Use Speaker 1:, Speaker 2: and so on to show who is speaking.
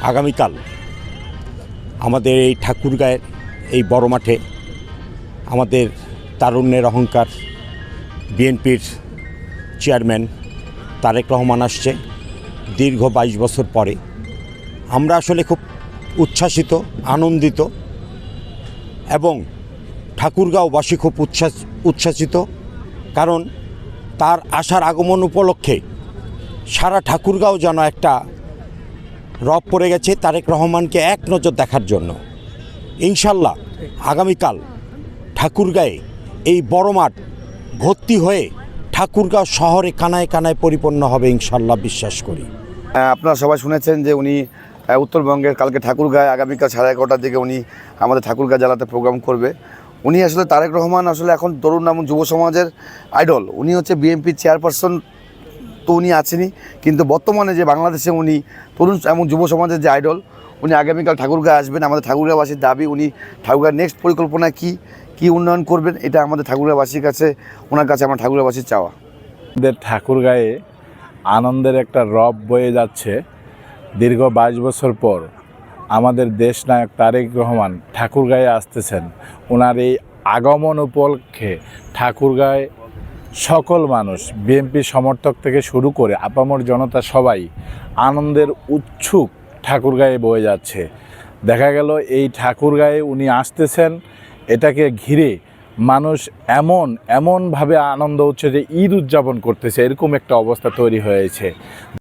Speaker 1: আগামীকাল আমাদের এই ঠাকুরগাঁয়ের এই বড় মাঠে আমাদের তারুণ্যের অহংকার বিএনপির চেয়ারম্যান তারেক রহমান আসছে দীর্ঘ 22 বছর পরে। আমরা আসলে খুব উচ্ছ্বাসিত, আনন্দিত এবং ঠাকুরগাঁওবাসী খুব উচ্ছ্বাসিত, কারণ তার আসার আগমন উপলক্ষে সারা ঠাকুরগাঁও যেন একটা রব পড়ে গেছে তারেক রহমানকে এক নজর দেখার জন্য। ইনশাল্লাহ আগামীকাল ঠাকুরগাঁয়ে এই বড় মাঠ ভর্তি হয়ে ঠাকুরগাঁও শহরে কানায় কানায় পরিপূর্ণ হবে ইনশাল্লাহ, বিশ্বাস করি।
Speaker 2: আপনারা সবাই শুনেছেন যে উনি উত্তরবঙ্গের কালকে ঠাকুরগাঁয়ে আগামীকাল 11:30টার দিকে উনি আমাদের ঠাকুরগাঁ জেলাতে প্রোগ্রাম করবে। উনি আসলে তারেক রহমান আসলে এখন তরুণ এবং যুব সমাজের আইডল। উনি হচ্ছে বিএনপির চেয়ারপারসন, তো উনি আছেনই, কিন্তু বর্তমানে যে বাংলাদেশে উনি তরুণ এবং যুব সমাজের যে আইডল, উনি আগামীকাল ঠাকুরগাঁ আসবেন। আমাদের ঠাকুরগাঁবাসীর দাবি উনি ঠাকুরগাঁর নেক্সট পরিকল্পনা কী উন্নয়ন করবেন, এটা আমাদের ঠাকুরগাঁবাসীর কাছে, ওনার কাছে আমার ঠাকুরগাঁবাসীর চাওয়া।
Speaker 3: আমাদের ঠাকুরগাঁয়ে আনন্দের একটা রব বয়ে যাচ্ছে। দীর্ঘ 22 বছর পর আমাদের দেশনায়ক তারেক রহমান ঠাকুরগাঁয়ে আসতেছেন। ওনার এই আগমন উপলক্ষে ঠাকুরগাঁয়ে সকল মানুষ, বিএনপি সমর্থক থেকে শুরু করে আপামর জনতা সবাই আনন্দের উৎসুক ঠাকুরগাঁয়ে বয়ে যাচ্ছে। দেখা গেল এই ঠাকুরগাঁয়ে উনি আসতেছেন, এটাকে ঘিরে মানুষ এমনভাবে আনন্দ হচ্ছে যে ঈদ উদযাপন করতেছে, এরকম একটা অবস্থা তৈরি হয়েছে।